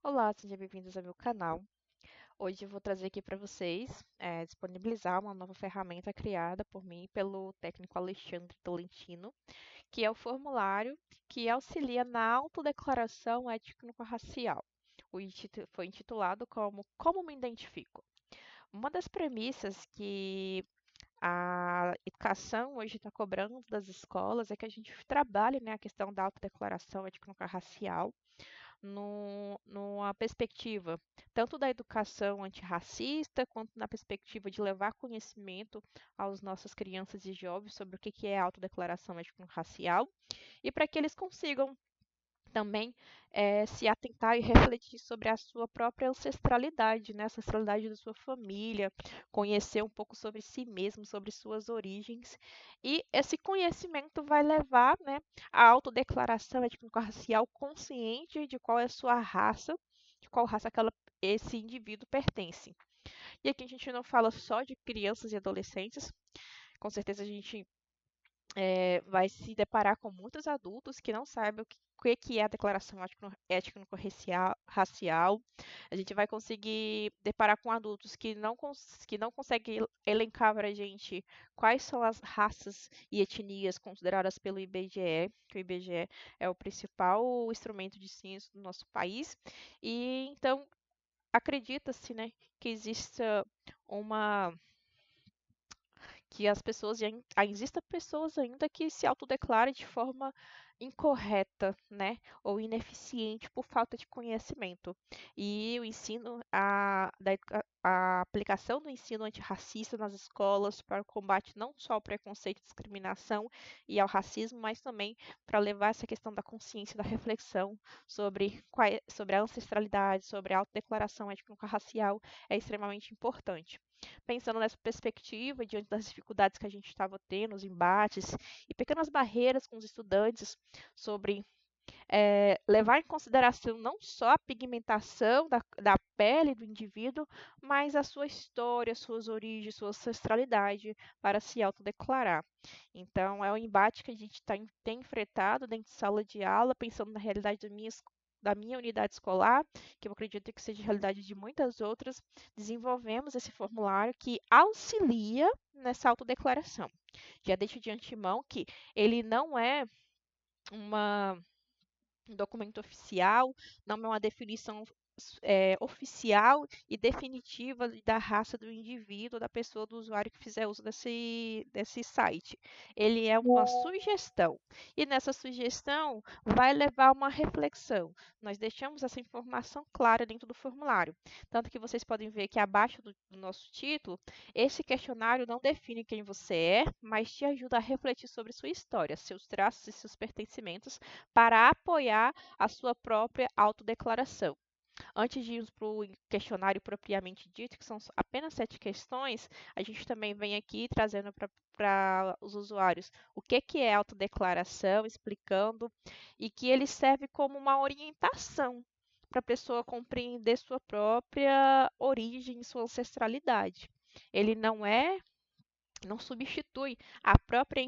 Olá, sejam bem-vindos ao meu canal. Hoje eu vou trazer aqui para vocês, disponibilizar uma nova ferramenta criada por mim e pelo técnico Alexandre Tolentino, que é o formulário que auxilia na autodeclaração étnico-racial. Foi intitulado como me identifico? Uma das premissas que a educação hoje está cobrando das escolas é que a gente trabalhe, né, a questão da autodeclaração étnico-racial numa perspectiva tanto da educação antirracista, quanto na perspectiva de levar conhecimento aos nossas crianças e jovens sobre o que é a autodeclaração étnico-racial, e para que eles consigam também se atentar e refletir sobre a sua própria ancestralidade, né? A ancestralidade da sua família, conhecer um pouco sobre si mesmo, sobre suas origens. E esse conhecimento vai levar, né, à autodeclaração étnico-racial consciente de qual é a sua raça, de qual raça esse indivíduo pertence. E aqui a gente não fala só de crianças e adolescentes, com certeza a gente vai se deparar com muitos adultos que não sabem o que é a declaração étnico-racial. A gente vai conseguir deparar com adultos que não conseguem elencar para a gente quais são as raças e etnias consideradas pelo IBGE, que o IBGE é o principal instrumento de ciência do nosso país. E então acredita-se, né, que exista uma que as pessoas existam pessoas ainda que se autodeclarem de forma incorreta, né, ou ineficiente por falta de conhecimento. E o ensino, a aplicação do ensino antirracista nas escolas para o combate não só ao preconceito e discriminação e ao racismo, mas também para levar essa questão da consciência, da reflexão sobre a ancestralidade, sobre a autodeclaração étnico-racial é extremamente importante. Pensando nessa perspectiva, diante das dificuldades que a gente estava tendo, os embates e pequenas barreiras com os estudantes sobre levar em consideração não só a pigmentação da pele do indivíduo, mas a sua história, suas origens, sua ancestralidade para se autodeclarar. Então, é um embate que a gente tem enfrentado dentro de sala de aula, pensando na realidade da minha unidade escolar, que eu acredito que seja a realidade de muitas outras, desenvolvemos esse formulário que auxilia nessa autodeclaração. Já deixo de antemão que ele não é uma um documento oficial, não é uma definição oficial e definitiva da raça do indivíduo, da pessoa, do usuário que fizer uso desse site. Ele é uma sugestão. E nessa sugestão vai levar a uma reflexão. Nós deixamos essa informação clara dentro do formulário. Tanto que vocês podem ver que abaixo do nosso título, esse questionário não define quem você é, mas te ajuda a refletir sobre sua história, seus traços e seus pertencimentos para apoiar a sua própria autodeclaração. Antes de irmos para o questionário propriamente dito, que são apenas 7 questões, a gente também vem aqui trazendo para os usuários o que é autodeclaração, explicando, e que ele serve como uma orientação para a pessoa compreender sua própria origem, sua ancestralidade. Ele não substitui a própria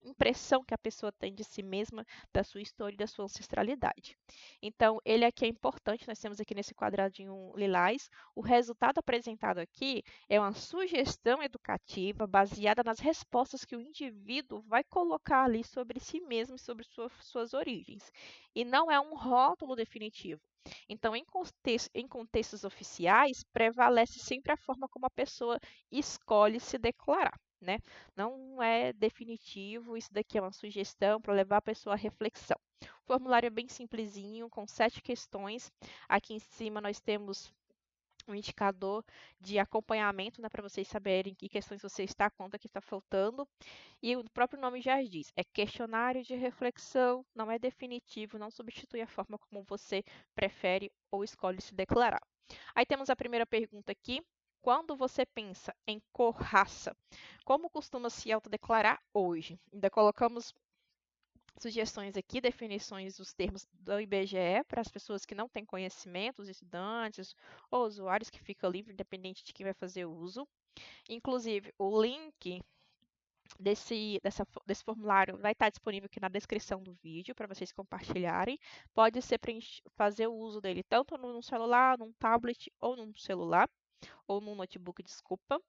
impressão que a pessoa tem de si mesma, da sua história e da sua ancestralidade. Então, ele aqui é importante, nós temos aqui nesse quadradinho lilás, o resultado apresentado aqui é uma sugestão educativa baseada nas respostas que o indivíduo vai colocar ali sobre si mesmo e sobre suas origens. E não é um rótulo definitivo. Então, em contextos oficiais, prevalece sempre a forma como a pessoa escolhe se declarar, né? Não é definitivo, isso daqui é uma sugestão para levar a pessoa à reflexão. O formulário é bem simplesinho, com 7 questões. Aqui em cima nós temos um indicador de acompanhamento, né, para vocês saberem que questões você está, quanto que está faltando. E o próprio nome já diz, é questionário de reflexão, não é definitivo, não substitui a forma como você prefere ou escolhe se declarar. Aí temos a primeira pergunta aqui. Quando você pensa em cor, raça, como costuma se autodeclarar hoje? Ainda colocamos sugestões aqui, definições dos termos do IBGE para as pessoas que não têm conhecimento, os estudantes ou usuários que ficam livre, independente de quem vai fazer o uso. Inclusive, o link desse formulário vai estar disponível aqui na descrição do vídeo para vocês compartilharem. Pode ser fazer o uso dele tanto num celular, num tablet ou num celular, ou num notebook, desculpa.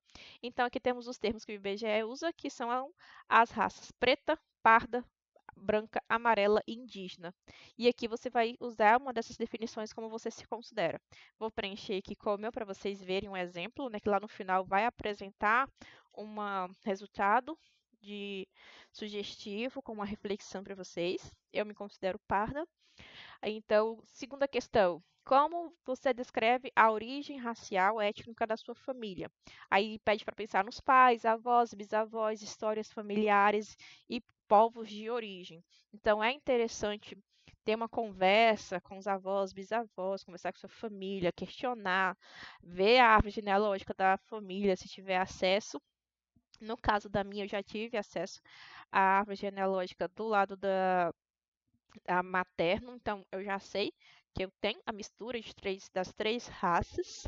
Então, aqui temos os termos que o IBGE usa, que são as raças preta, parda, branca, amarela e indígena. E aqui você vai usar uma dessas definições como você se considera. Vou preencher aqui com o meu para vocês verem um exemplo, né, que lá no final vai apresentar um resultado de sugestivo com uma reflexão para vocês. Eu me considero parda. Então, segunda questão. Como você descreve a origem racial étnica da sua família? Aí pede para pensar nos pais, avós, bisavós, histórias familiares e povos de origem. Então, é interessante ter uma conversa com os avós, bisavós, conversar com sua família, questionar, ver a árvore genealógica da família, se tiver acesso. No caso da minha, eu já tive acesso à árvore genealógica do lado materno, então eu já sei que eu tenho a mistura das três raças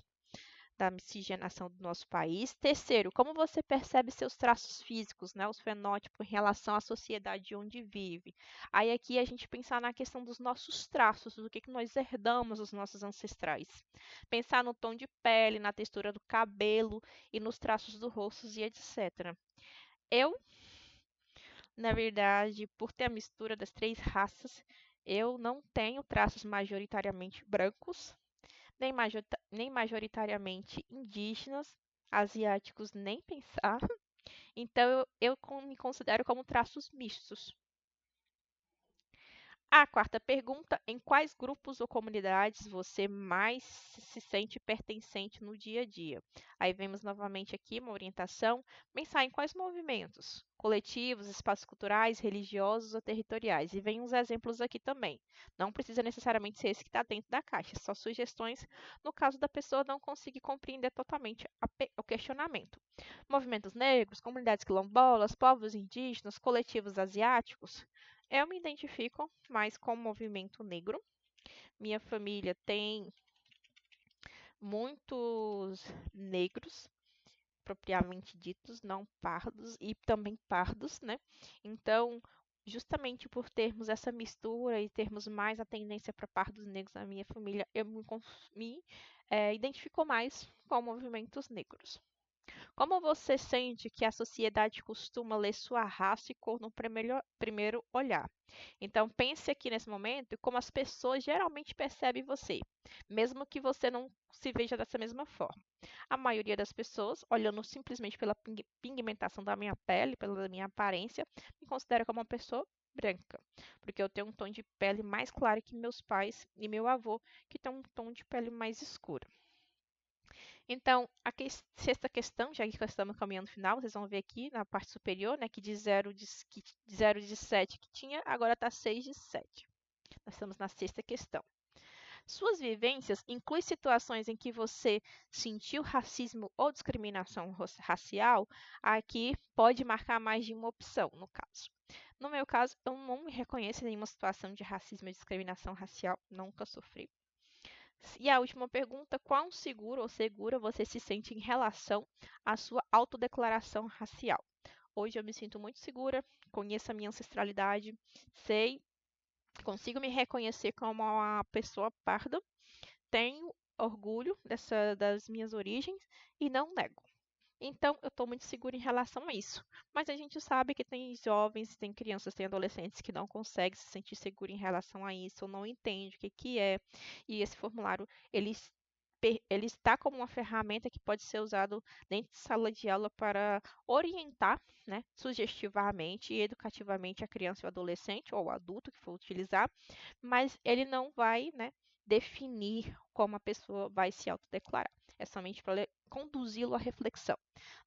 da miscigenação do nosso país. Terceiro, como você percebe seus traços físicos, né, os fenótipos em relação à sociedade onde vive. Aí aqui a gente pensar na questão dos nossos traços, do que nós herdamos dos nossos ancestrais. Pensar no tom de pele, na textura do cabelo e nos traços do rosto e etc. Eu na verdade, por ter a mistura das três raças, eu não tenho traços majoritariamente brancos, nem majoritariamente indígenas, asiáticos nem pensar. Então, me considero como traços mistos. A quarta pergunta: em quais grupos ou comunidades você mais se sente pertencente no dia a dia? Aí vemos novamente aqui uma orientação: pensar em quais movimentos, coletivos, espaços culturais, religiosos ou territoriais. E vem uns exemplos aqui também. Não precisa necessariamente ser esse que está dentro da caixa, só sugestões no caso da pessoa não conseguir compreender totalmente o questionamento. Movimentos negros, comunidades quilombolas, povos indígenas, coletivos asiáticos. Eu me identifico mais com o movimento negro. Minha família tem muitos negros, propriamente ditos, não pardos, e também pardos, né? Então, justamente por termos essa mistura e termos mais a tendência para pardos negros na minha família, eu me identifico mais com movimentos negros. Como você sente que a sociedade costuma ler sua raça e cor no primeiro olhar? Então, pense aqui nesse momento como as pessoas geralmente percebem você, mesmo que você não se veja dessa mesma forma. A maioria das pessoas, olhando simplesmente pela pigmentação da minha pele, pela minha aparência, me considera como uma pessoa branca, porque eu tenho um tom de pele mais claro que meus pais e meu avô, que tem um tom de pele mais escuro. Então, a sexta questão, já que estamos caminhando no final, vocês vão ver aqui na parte superior, né, que de 0 de 7 que tinha, agora está 6 de 7. Nós estamos na sexta questão. Suas vivências incluem situações em que você sentiu racismo ou discriminação racial? Aqui pode marcar mais de uma opção, no caso. No meu caso, eu não me reconheço em nenhuma situação de racismo ou discriminação racial, nunca sofri. E a última pergunta: quão seguro ou segura você se sente em relação à sua autodeclaração racial? Hoje eu me sinto muito segura, conheço a minha ancestralidade, sei, consigo me reconhecer como uma pessoa parda, tenho orgulho das minhas origens e não nego. Então, eu estou muito segura em relação a isso. Mas a gente sabe que tem jovens, tem crianças, tem adolescentes que não conseguem se sentir seguro em relação a isso, ou não entende o que é. E esse formulário, ele está como uma ferramenta que pode ser usado dentro de sala de aula para orientar, né, sugestivamente e educativamente a criança e o adolescente, ou o adulto que for utilizar, mas ele não vai, né, definir como a pessoa vai se autodeclarar. É somente para conduzi-lo à reflexão.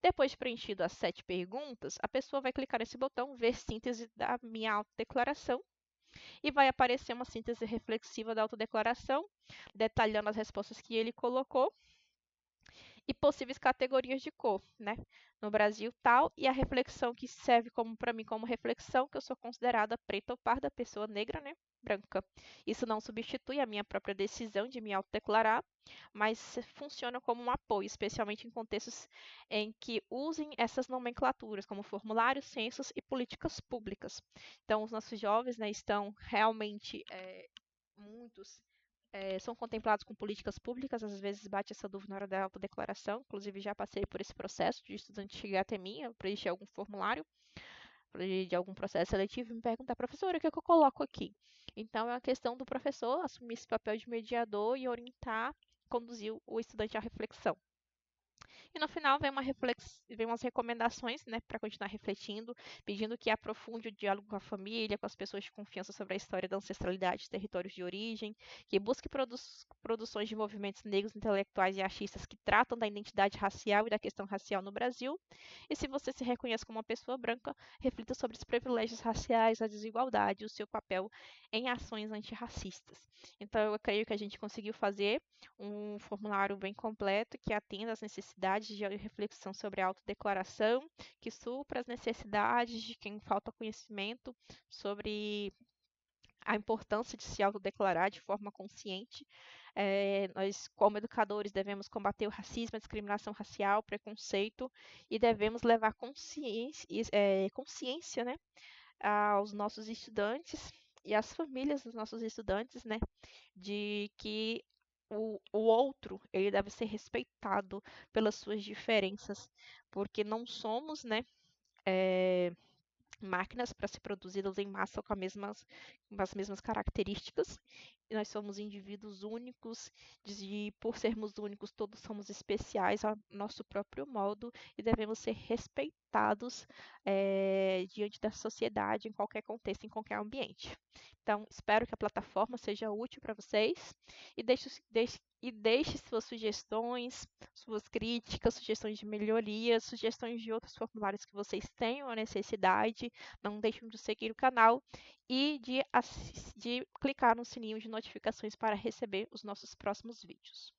Depois de preenchido as 7 perguntas, a pessoa vai clicar nesse botão Ver síntese da minha autodeclaração e vai aparecer uma síntese reflexiva da autodeclaração, detalhando as respostas que ele colocou e possíveis categorias de cor, né? No Brasil, tal, e a reflexão que serve como para mim como reflexão, que eu sou considerada preta ou parda, pessoa negra, né? branca. Isso não substitui a minha própria decisão de me autodeclarar, mas funciona como um apoio, especialmente em contextos em que usem essas nomenclaturas, como formulários, censos e políticas públicas. Então, os nossos jovens, né, estão realmente, muitos são contemplados com políticas públicas, às vezes bate essa dúvida na hora da autodeclaração, inclusive já passei por esse processo de estudante chegar até mim, eu preencher algum formulário de algum processo seletivo e me perguntar, professora, o que é que eu coloco aqui? Então, é uma questão do professor assumir esse papel de mediador e orientar, conduzir o estudante à reflexão. E no final vem umas recomendações, né, para continuar refletindo, pedindo que aprofunde o diálogo com a família, com as pessoas de confiança sobre a história da ancestralidade, territórios de origem, que busque produções de movimentos negros, intelectuais e artistas que tratam da identidade racial e da questão racial no Brasil. E se você se reconhece como uma pessoa branca, reflita sobre os privilégios raciais, a desigualdade e o seu papel em ações antirracistas. Então, eu creio que a gente conseguiu fazer um formulário bem completo que atenda às necessidades de reflexão sobre a autodeclaração, que supra as necessidades de quem falta conhecimento sobre a importância de se autodeclarar de forma consciente. Nós, como educadores, devemos combater o racismo, a discriminação racial, o preconceito e devemos levar consciência, né, aos nossos estudantes e às famílias dos nossos estudantes, né, de que o outro ele deve ser respeitado pelas suas diferenças, porque não somos, né, máquinas para ser produzidas em massa com as mesmas características. E nós somos indivíduos únicos, e por sermos únicos, todos somos especiais ao nosso próprio modo e devemos ser respeitados diante da sociedade, em qualquer contexto, em qualquer ambiente. Então, espero que a plataforma seja útil para vocês e deixe suas sugestões, suas críticas, sugestões de melhoria, sugestões de outros formulários que vocês tenham a necessidade. Não deixem de seguir o canal e de clicar no sininho de notificações para receber os nossos próximos vídeos.